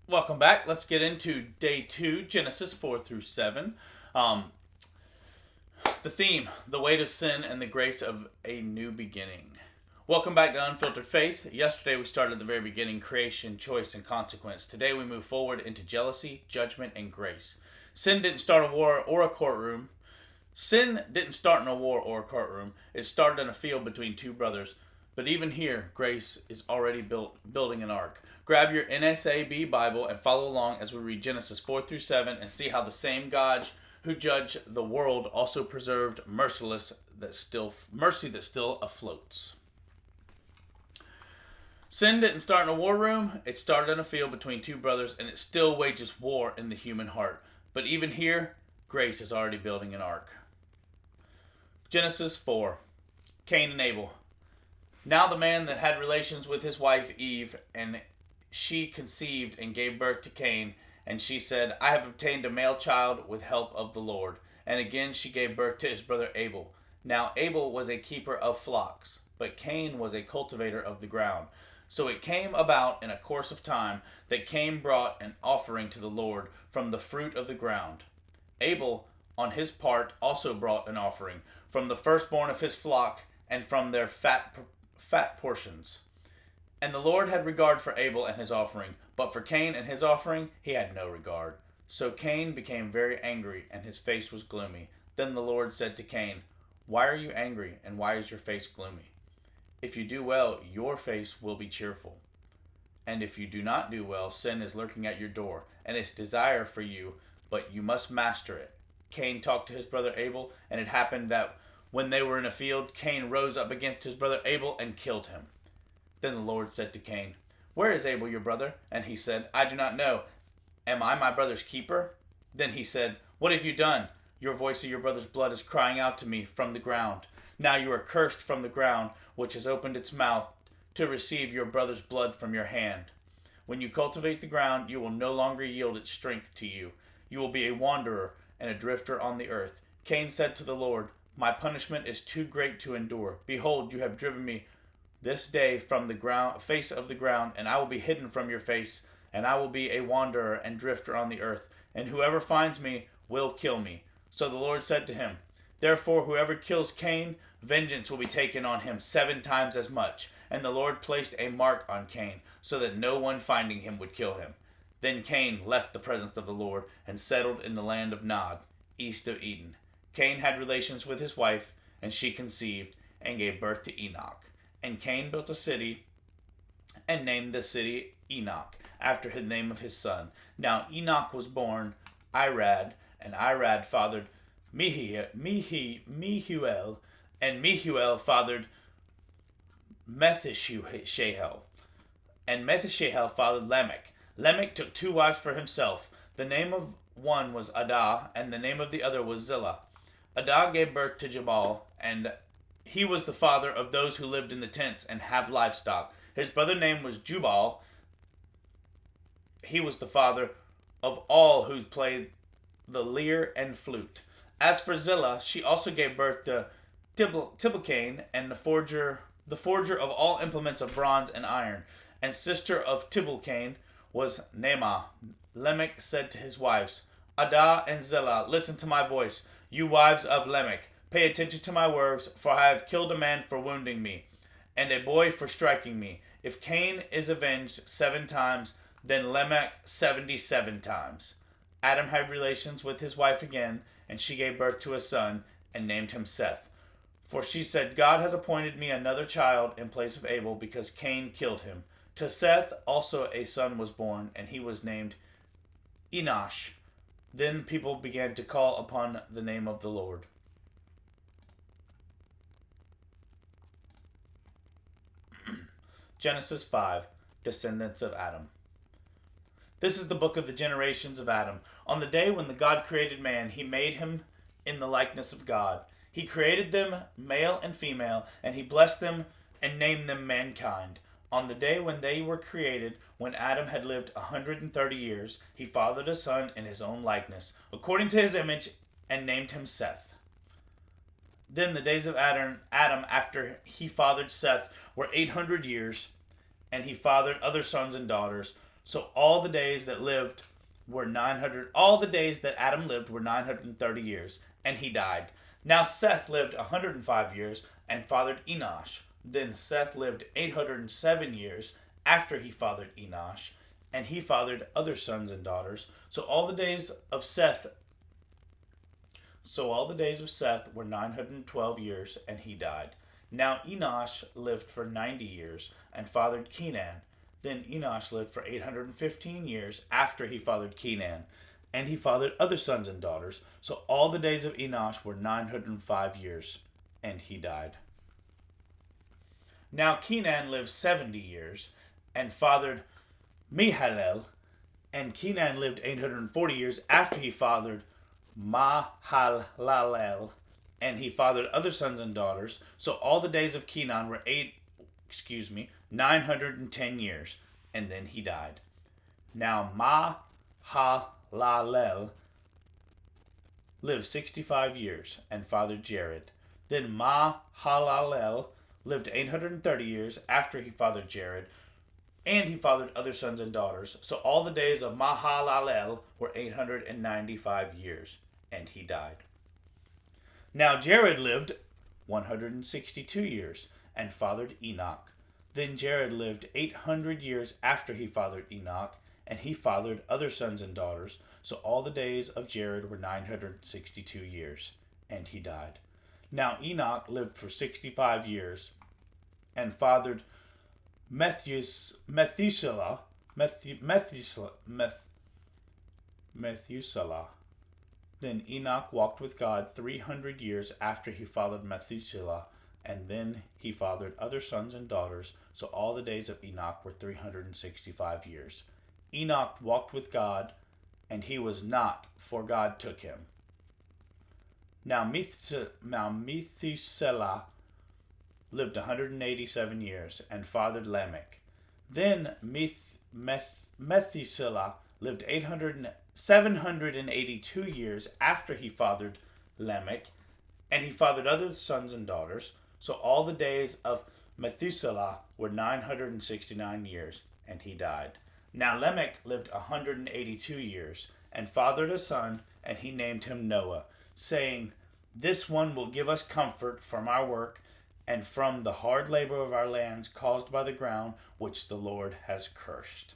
Welcome back. Let's get into day 2, Genesis 4 through 7. Um, the theme, the weight of sin and the grace of a new beginning. Welcome back to Unfiltered Faith. Yesterday we started at the very beginning, creation, choice, and consequence. Today we move forward into jealousy, judgment, and grace. Sin didn't start a war or a courtroom. Sin didn't start in a war or a courtroom. It started in a field between two brothers. But even here, grace is already building an ark. Grab your NASB Bible and follow along as we read Genesis 4 through 7 and see how the same God who judged the world also preserved mercy that still afloats. Sin didn't start in a war room, it started in a field between two brothers, and it still wages war in the human heart. But even here, grace is already building an ark. Genesis 4, Cain and Abel. Now the man that had relations with his wife Eve, and she conceived and gave birth to Cain, and she said, I have obtained a male child with help of the Lord. And again she gave birth to his brother Abel. Now Abel was a keeper of flocks, but Cain was a cultivator of the ground. So it came about in a course of time that Cain brought an offering to the Lord from the fruit of the ground. Abel, on his part, also brought an offering from the firstborn of his flock and from their fat portions. And the Lord had regard for Abel and his offering, but for Cain and his offering he had no regard. So Cain became very angry, and his face was gloomy. Then the Lord said to Cain, Why are you angry, and why is your face gloomy? If you do well, your face will be cheerful. And if you do not do well, sin is lurking at your door, and its desire for you, but you must master it. Cain talked to his brother Abel, and it happened that when they were in a field, Cain rose up against his brother Abel and killed him. Then the Lord said to Cain, Where is Abel your brother? And he said, I do not know. Am I my brother's keeper? Then he said, What have you done? Your voice of your brother's blood is crying out to me from the ground. Now you are cursed from the ground, which has opened its mouth to receive your brother's blood from your hand. When you cultivate the ground, you will no longer yield its strength to you. You will be a wanderer and a drifter on the earth. Cain said to the Lord, My punishment is too great to endure. Behold, you have driven me this day from the face of the ground, and I will be hidden from your face, and I will be a wanderer and drifter on the earth, and whoever finds me will kill me. So the Lord said to him, Therefore whoever kills Cain, vengeance will be taken on him 7 times as much. And the Lord placed a mark on Cain, so that no one finding him would kill him. Then Cain left the presence of the Lord and settled in the land of Nod, east of Eden. Cain had relations with his wife, and she conceived and gave birth to Enoch. And Cain built a city and named the city Enoch, after the name of his son. Now Enoch was born Irad, and Irad fathered Mehuel, and Mehuel fathered Methushael, and Methushael fathered Lamech. Lamech took 2 wives for himself. The name of one was Adah, and the name of the other was Zillah. Adah gave birth to Jabal, and he was the father of those who lived in the tents and have livestock. His brother's name was Jubal. He was the father of all who played the lyre and flute. As for Zillah, she also gave birth to Tibelcain, and the forger of all implements of bronze and iron. And sister of Tibelcain was Naamah. Lamech said to his wives, Adah and Zillah, listen to my voice, you wives of Lamech. Pay attention to my words, for I have killed a man for wounding me, and a boy for striking me. If Cain is avenged 7 times, then Lamech 77 times. Adam had relations with his wife again, and she gave birth to a son, and named him Seth. For she said, God has appointed me another child in place of Abel, because Cain killed him. To Seth also a son was born, and he was named Enosh. Then people began to call upon the name of the Lord. Genesis 5, Descendants of Adam. This is the book of the generations of Adam. On the day when the God created man, he made him in the likeness of God. He created them male and female, and he blessed them and named them mankind. On the day when they were created, when Adam had lived 130 years, he fathered a son in his own likeness, according to his image, and named him Seth. Then the days of Adam after he fathered Seth were 800 years, and he fathered other sons and daughters. So all the days that all the days that Adam lived were 930 years, and he died. Now Seth lived 105 years and fathered Enosh. Then Seth lived 807 years after he fathered Enosh, and he fathered other sons and daughters. So all the days of Seth were 912 years, and he died. Now Enosh lived for 90 years and fathered Kenan. Then Enosh lived for 815 years after he fathered Kenan, and he fathered other sons and daughters. So all the days of Enosh were 905 years, and he died. Now Kenan lived 70 years and fathered Mahalalel, and Kenan lived 840 years after he fathered Mahalalel, and he fathered other sons and daughters. So all the days of Kenan were 910 years, and then he died. Now Mahalalel lived 65 years and fathered Jared. Then Mahalalel lived 830 years after he fathered Jared, and he fathered other sons and daughters. So all the days of Mahalalel were 895 years, and he died. Now Jared lived 162 years and fathered Enoch. Then Jared lived 800 years after he fathered Enoch, and he fathered other sons and daughters. So all the days of Jared were 962 years, and he died. Now Enoch lived for 65 years and fathered Methuselah. Then Enoch walked with God 300 years after he fathered Methuselah, and then he fathered other sons and daughters. So all the days of Enoch were 365 years. Enoch walked with God, and he was not, for God took him. Now Methuselah lived 187 years and fathered Lamech. Then Methuselah lived 782 years after he fathered Lamech, and he fathered other sons and daughters. So all the days of Methuselah were 969 years, and he died. Now Lamech lived 182 years and fathered a son, and he named him Noah, saying, "This one will give us comfort from our work and from the hard labor of our lands caused by the ground which the Lord has cursed."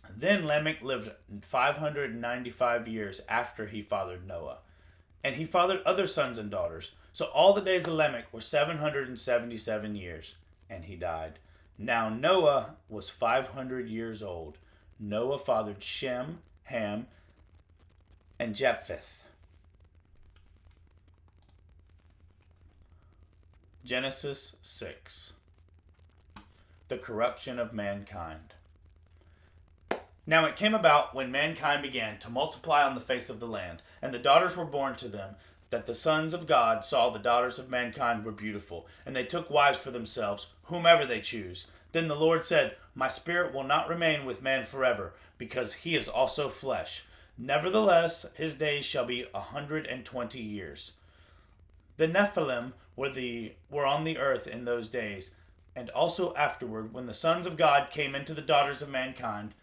Then Lamech lived 595 years after he fathered Noah, and he fathered other sons and daughters. So all the days of Lamech were 777 years, and he died. Now Noah was 500 years old. Noah fathered Shem, Ham, and Japheth. Genesis 6. The corruption of mankind. Now it came about when mankind began to multiply on the face of the land, and the daughters were born to them, that the sons of God saw the daughters of mankind were beautiful, and they took wives for themselves, whomever they choose. Then the Lord said, "My spirit will not remain with man forever, because he is also flesh. Nevertheless, his days shall be 120 years. The Nephilim were on the earth in those days, and also afterward, when the sons of God came into the daughters of mankind,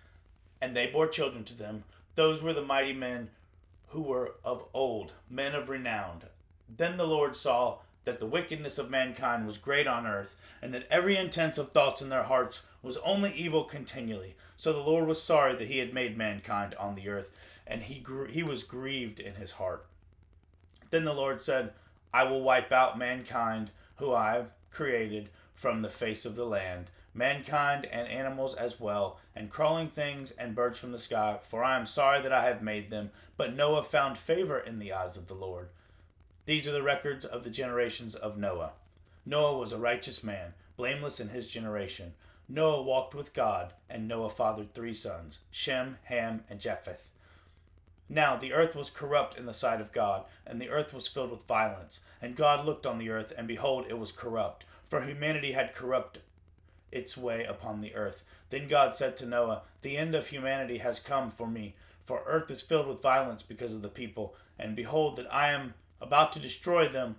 and they bore children to them. Those were the mighty men who were of old, men of renown. Then the Lord saw that the wickedness of mankind was great on earth, and that every intent of thoughts in their hearts was only evil continually. So the Lord was sorry that he had made mankind on the earth, and he was grieved in his heart. Then the Lord said, I will wipe out mankind who I have created from the face of the land, mankind and animals as well, and crawling things and birds from the sky, for I am sorry that I have made them. But Noah found favor in the eyes of the Lord. These are the records of the generations of Noah. Noah was a righteous man, blameless in his generation. Noah walked with God, and Noah fathered 3 sons, Shem, Ham, and Japheth. Now the earth was corrupt in the sight of God, and the earth was filled with violence. And God looked on the earth, and behold, it was corrupt, for humanity had corrupted its way upon the earth. Then God said to Noah, the end of humanity has come for me, for earth is filled with violence because of the people, and behold that I am about to destroy them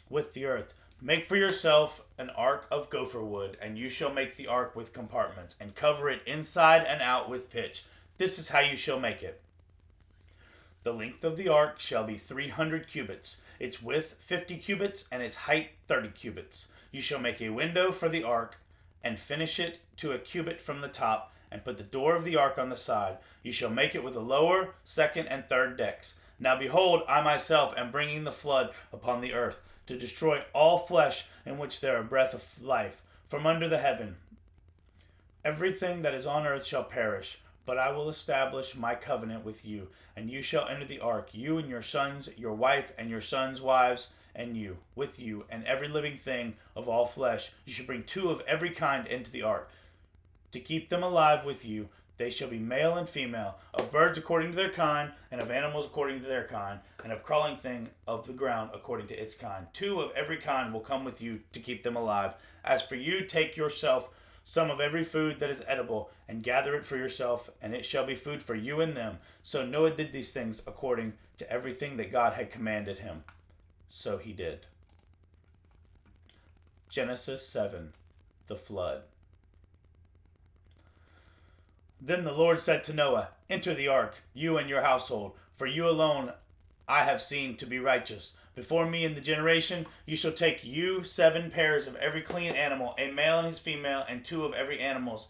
with the earth. Make for yourself an ark of gopher wood, and you shall make the ark with compartments, and cover it inside and out with pitch. This is how you shall make it. The length of the ark shall be 300 cubits, its width 50 cubits, and its height 30 cubits. You shall make a window for the ark, and finish it to a cubit from the top, and put the door of the ark on the side. You shall make it with a lower, second, and third decks. Now behold, I myself am bringing the flood upon the earth, to destroy all flesh in which there are breath of life, from under the heaven. Everything that is on earth shall perish. But I will establish my covenant with you, and you shall enter the ark, you and your sons, your wife, and your sons' wives, and you, with you, and every living thing of all flesh. You shall bring 2 of every kind into the ark, to keep them alive with you. They shall be male and female, of birds according to their kind, and of animals according to their kind, and of crawling thing of the ground according to its kind. 2 of every kind will come with you to keep them alive. As for you, take yourself some of every food that is edible, and gather it for yourself, and it shall be food for you and them. So Noah did these things according to everything that God had commanded him. So he did. Genesis 7, the flood. Then the Lord said to Noah, Enter the ark, you and your household, for you alone I have seen to be righteous. Before me in the generation, you shall take you 7 pairs of every clean animal, a male and his female, and 2 of every animals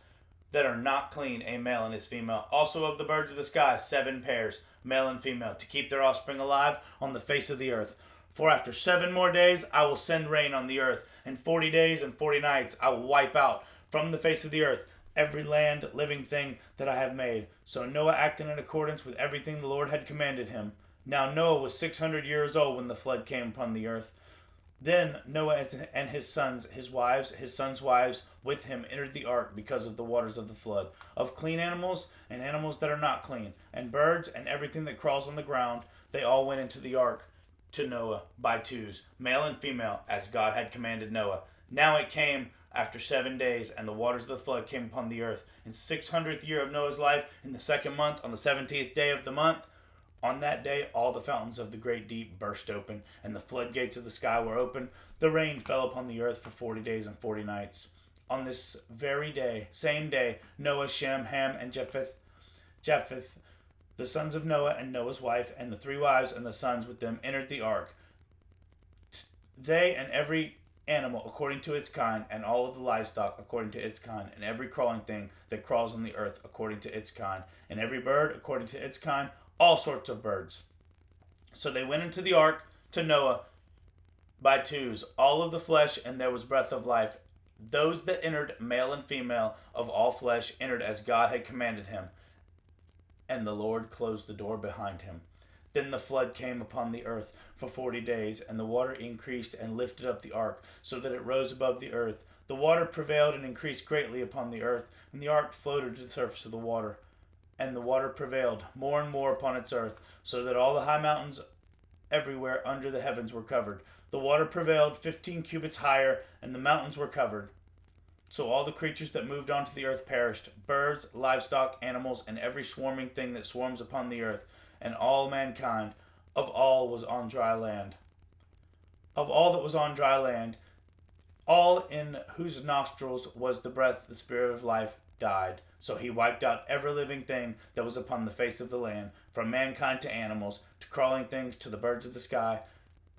that are not clean, a male and his female. Also of the birds of the sky, 7 pairs, male and female, to keep their offspring alive on the face of the earth. For after 7 more days I will send rain on the earth, and 40 days and 40 nights I will wipe out from the face of the earth every land living thing that I have made. So Noah acted in accordance with everything the Lord had commanded him. Now Noah was 600 years old when the flood came upon the earth. Then Noah and his sons, his wives, his sons' wives with him entered the ark because of the waters of the flood, of clean animals and animals that are not clean, and birds and everything that crawls on the ground. They all went into the ark to Noah by 2s, male and female, as God had commanded Noah. Now it came after 7 days, and the waters of the flood came upon the earth. In 600th year of Noah's life, in the 2nd month, on the 17th day of the month, on that day, all the fountains of the great deep burst open, and the floodgates of the sky were open. The rain fell upon the earth for 40 days and 40 nights. On this very day, same day, Noah, Shem, Ham, and Japheth, the sons of Noah and Noah's wife, and the 3 wives and the sons with them entered the ark. They and every animal according to its kind, and all of the livestock according to its kind, and every crawling thing that crawls on the earth according to its kind, and every bird according to its kind, all sorts of birds. So they went into the ark to Noah by 2s, all of the flesh, and there was breath of life. Those that entered, male and female, of all flesh, entered as God had commanded him. And the Lord closed the door behind him. Then the flood came upon the earth for 40 days, and the water increased and lifted up the ark, so that it rose above the earth. The water prevailed and increased greatly upon the earth, and the ark floated to the surface of the water. And the water prevailed more and more upon its earth, so that all the high mountains everywhere under the heavens were covered. The water prevailed 15 cubits higher, and the mountains were covered. So all the creatures that moved onto the earth perished, birds, livestock, animals, and every swarming thing that swarms upon the earth, and all mankind, of all was on dry land. Of all that was on dry land, all in whose nostrils was the breath, the spirit of life, died. So he wiped out every living thing that was upon the face of the land, from mankind to animals, to crawling things, to the birds of the sky,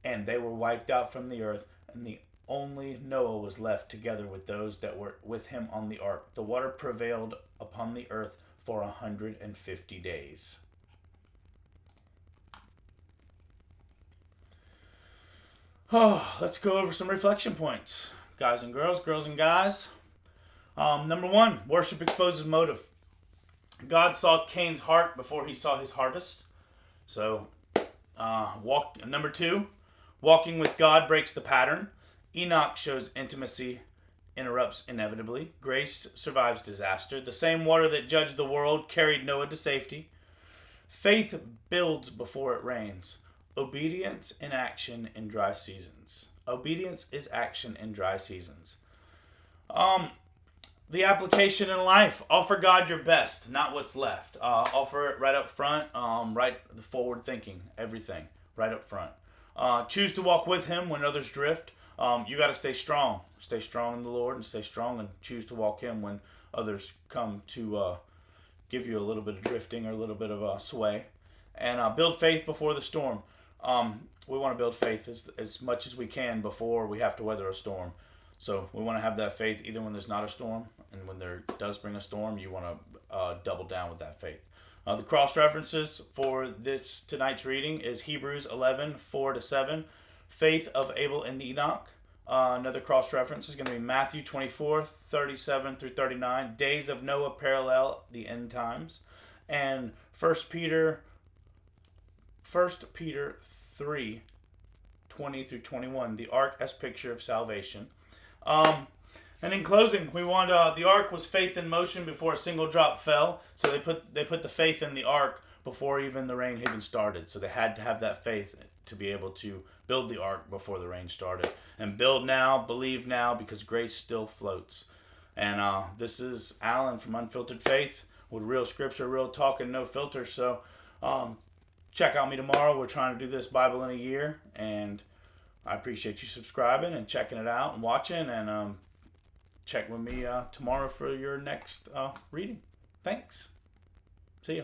and they were wiped out from the earth, and the only Noah was left together with those that were with him on the ark. The water prevailed upon the earth for 150 days. Oh, let's go over some reflection points, guys and girls and guys. Number 1, worship exposes motive. God saw Cain's heart before he saw his harvest. So, number 2, walking with God breaks the pattern. Enoch shows intimacy interrupts inevitably. Grace survives disaster. The same water that judged the world carried Noah to safety. Faith builds before it rains. Obedience in action in dry seasons. Obedience is action in dry seasons. The application in life: offer God your best, not what's left. Offer it right up front. Right, the forward thinking, everything right up front. Choose to walk with Him when others drift. You got to stay strong. Stay strong in the Lord, and stay strong and choose to walk Him when others come to give you a little bit of drifting or a little bit of sway. And build faith before the storm. We want to build faith as much as we can before we have to weather a storm. So we want to have that faith even when there's not a storm, and when there does bring a storm, you want to double down with that faith. The cross references for this tonight's reading is Hebrews 11:4-7, faith of Abel and Enoch. Another cross reference is going to be Matthew 24:37-39, days of Noah parallel the end times, and 1 Peter 3:20-21, the ark as picture of salvation. And in closing, we want the ark was faith in motion before a single drop fell. So they put the faith in the ark before even the rain even started. So they had to have that faith to be able to build the ark before the rain started. And build now, believe now, because grace still floats. And this is Alan from Unfiltered Faith with real scripture, real talk, and no filter. So check out me tomorrow. We're trying to do this Bible in a year, and I appreciate you subscribing and checking it out and watching, and check with me tomorrow for your next reading. Thanks. See ya.